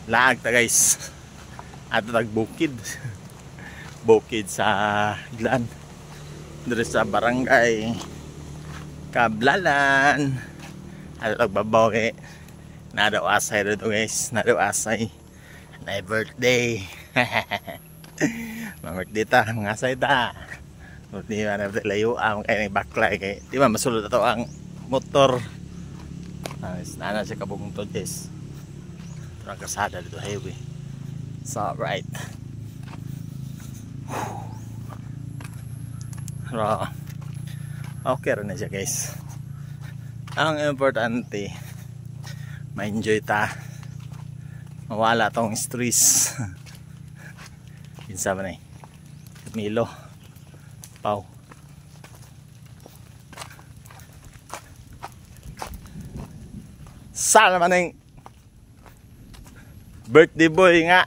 laag ta guys. Ato tagbukid. Bukid sa Glan. Dito sa barangay Kablalan. Ato tagbabaw kay nadaw asay dito guys. Nadaw asay. Na birthday. Birthday ta, mga asay ta. Birthday na layo ang kay baklay kay. Di ba masulod ato ang motor. Nana siya kabungtod guys. Ito ang kasada dito highway. So right. Pero okay rin na siya guys. Ang importante ma-enjoy ta. Mawala tong stress. Pinsa ba na eh. Milo. Pau. Sana man yung birthday boy nga.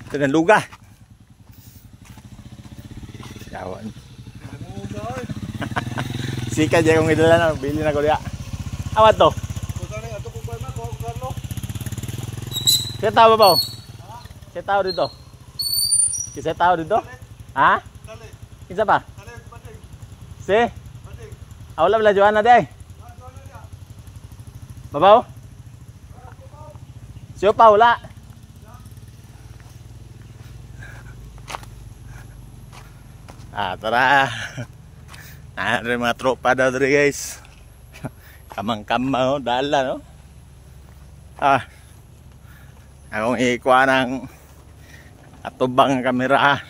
Ito na luga. Yawan. Sika dyan kong idala na. Bili na ko diya. Awat to? Kaya tao ba po? Kaya tao dito? Kaya tao dito? Ha? Isa pa? Si? Wala pala Joanna day. Babaw? Siyo pa wala. Tara. Rin mga tropa daw dito guys. Kamang-kamang dala no. Akong ikuha ng atubang kamera.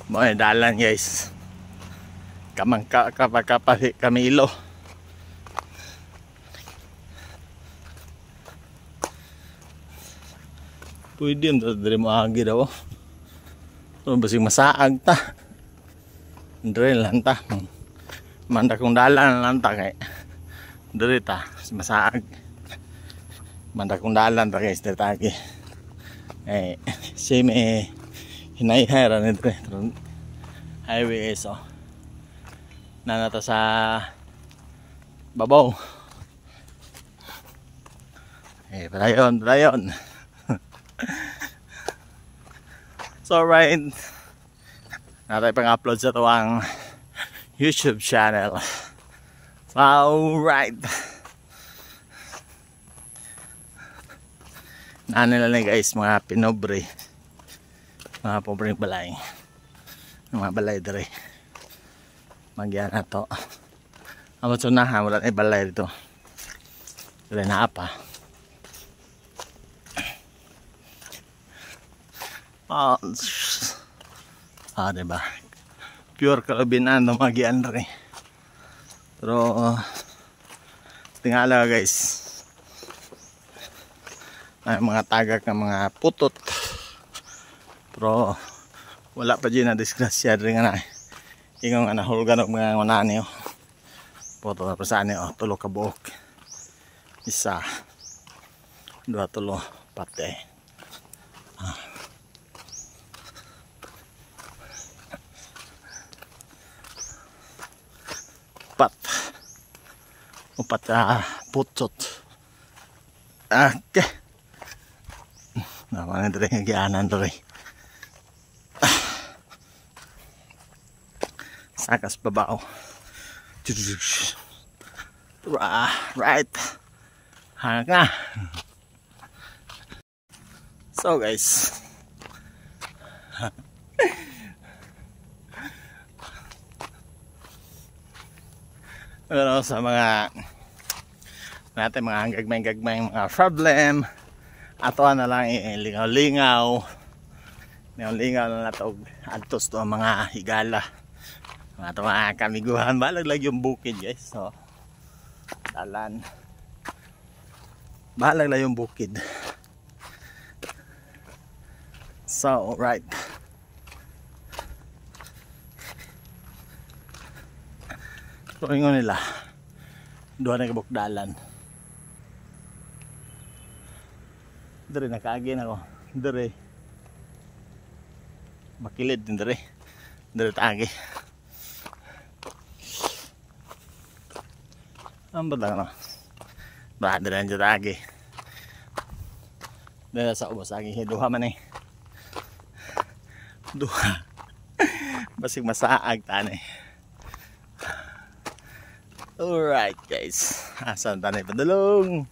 Mga dalan guys. Kapag Camilo. Pwede yung dari mo agi daw. So basing masaag ta. Dari lang ta. Manda kong dalan lang ta kay. Dari ta. Masaag. Manda kong dalan ta guys. Dari tagi. Same hinay-hira nito highway so nanata sa babaw padayon so right natay pang-upload sa tuwang YouTube channel so right nanila na guys mga pinobre mga pobreng balay mga balay dere magyan na to amot so na wala na balay dito wala na apa diba pure kalabinan na magyan dere pero tingala guys ay mga tagak ng mga putot. Pero wala pa dyan na disgrasya rin nga na ingang nahulgan ng mga manani poto na pasaan tulo ka buok isa dua tulo pate upat putot okay naman ito rin ang gianan ito rin sakas babaw right hangak na so guys pero sa mga natin mga gagmay mga problem ato na lang lingaw-lingaw na nato adtos to mga higala mga kamiguhan balag yung bukid guys so dalan balag lang yung bukid so right so ingon nila doon na kabukdalan Dere nakaagin ako. Dere. Makilid din dere. Dere taagi. Ang batang no. Brother lang dyan lagi. Dahil sa ubos lagi. Duha man eh. Duha. Basig masaag tanay. Alright guys. Asan tanay padulong?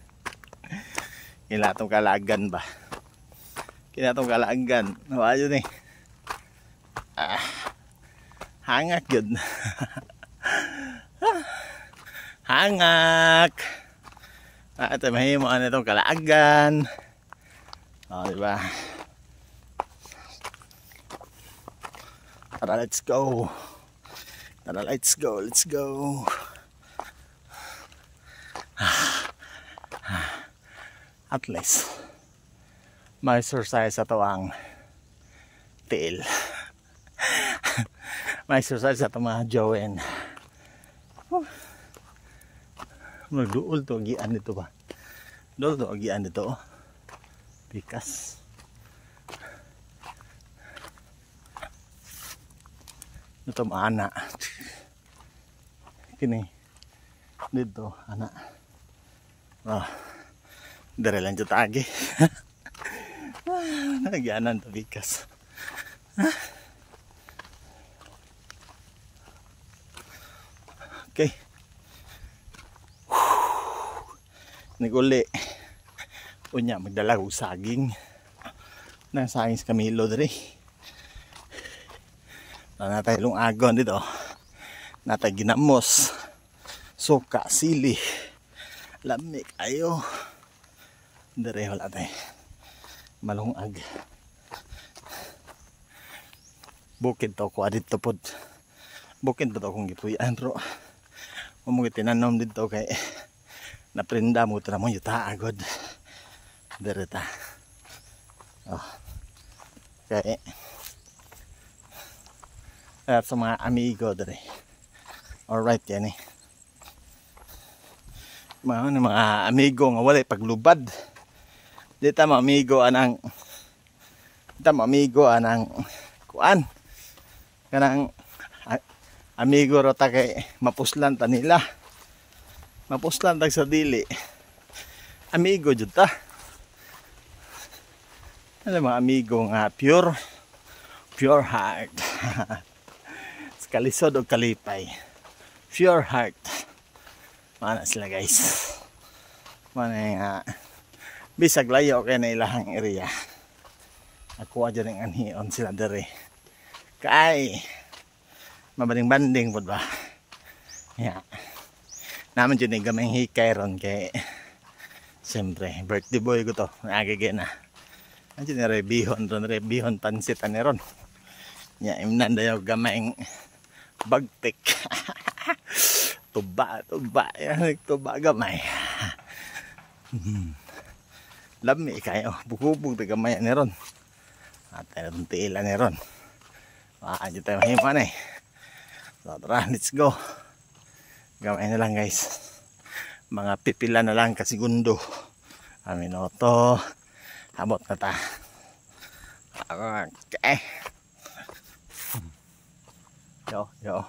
Kinatong kalagan ba? Kinatong kalagan. Nawa yun eh. Hangak yun. Hangak. At mahimo ano itong kalagan. O, diba? Tara, let's go. Tara, let's go. Let's go. At least, may exercise ito ang tail. May exercise ito mga Jowen. Magduol to agian dito ba? Duol to agian dito. Pikas. Ito maana. Kini dito anak. Dere lang jud agi. Nagyanan to bikas. Okay. Naguli. Unya magdala og saging. Nang saging sa Camilo dere. Natay long agon dito. Natay ginamos. Suka, sili. Lamig ayo. Dere wala tay. Malungag. Bukid to ko adito pod. Bukid to kong gipuy-an ro. Mo tinanom dito kay naprinda mo tra mo yuta agod. Dere ta. Oh. Kay at sa mga amigo dere. Alright yan eh. Mga amigo nga walay paglubad. Dita mga amigo anang kuan. Kanang amigo ro ta kay mapuslan ta nila. Mapuslan tag sa dili. Amigo jud ta. Ano mga amigo nga pure heart. Kalisod o kalipay. Pure heart. Mana sila guys. Mana nga bisag layo kay na ilahang area. Ako adyo ning anhion sila dere. Kay mabanding-banding pod ba. Ya. Naman jud ni gamay hikay ron kay siyempre birthday boy ko to. Agage na. Andiyo ni rebihon pansit ani ron. Ya imnan dayo gamay bagtik. tuba yan, tuba gamay. Lami kayo bukubog ta gamay ni ron. At ayun tiila ni ron. Ayo tayo himan eh. So tara, let's go. Gamay na lang guys. Mga pipila na lang kasi gundo. Aminoto. Abot na ta. Okay. Yo.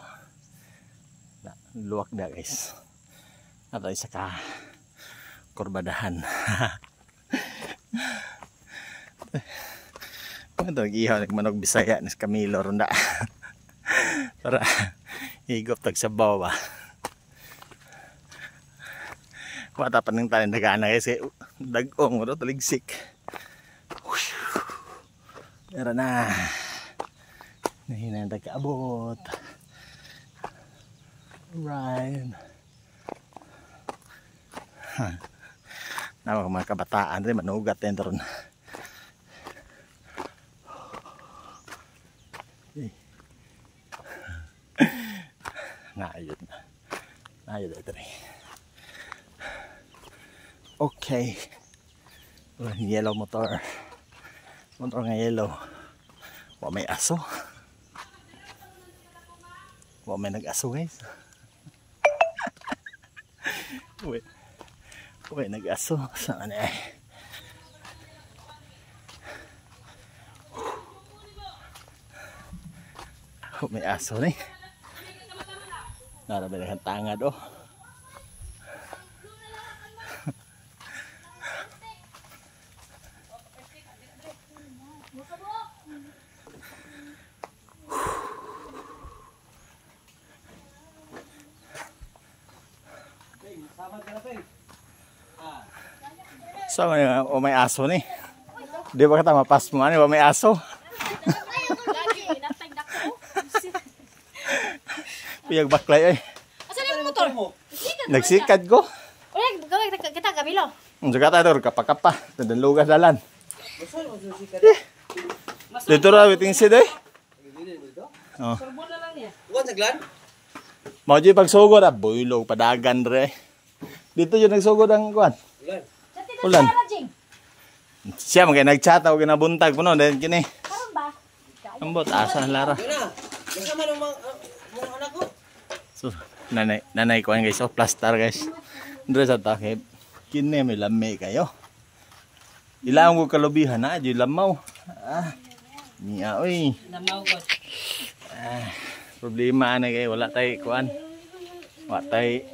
Luwak na guys. Ato isa ka kurbadahan. Ito nag-ihaw nagmanog Bisaya ni Camilo ronda. Para higop tag sabaw ba. Wata pa ng tanin nagana kasi dagong ro taligsik. Tara na. Nahina na kaabot. Right. Nawa mga kabataan rin manugat din ron. Naayod ito rin. Okay. Yellow motor nga yellow. Wa may aso. Wa may nag-aso guys. Uy, nag-aso. Saan eh? May aso nih. Nara ba ng tangad oh. So, may aso ni. Di ba kita mapas mo? Ano ba may aso? Piyag baklay eh. Asa na yung motor? Nagsikad ko. Uy, gawin kita Camilo. Suka tayo kapakapa. Tandang lugas dalan. Dito raw iting sid eh. Oh. Sorbon na lang niya. Buwan naglan? Mau di pagsugod ah, builog padagan re. Dito yung nagsugod ang kuan. Ulan. Ulan. Siya mga nagchat ako ginabuntag puno dahil kini. Karon ba? Ambot asa na lara. Yun na. Kasama ng mga anak ko. So, nanay ko guys, oh, plaster guys. Dre sa takip. Kini may lami kayo. Ilang ko kalubihan na, di lamaw. Ah. Niya oy. Lamaw ko. Problema na kayo, wala tay kuan. Wala tay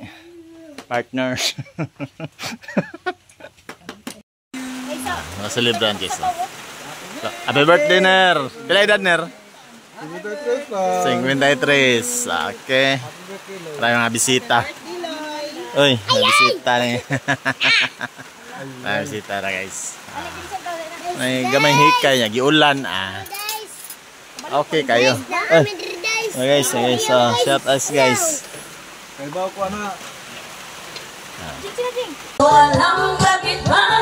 partners. Celebran guys. Happy birthday ner. Pila edad ner? 53. Okay. Maraming mga bisita. Uy, may bisita na yun. May bisita na guys. May gamay hikay niya. Giulan ah. Okay kayo. Guys, shout us guys. Kaya ba ko na? Walang bakit ba?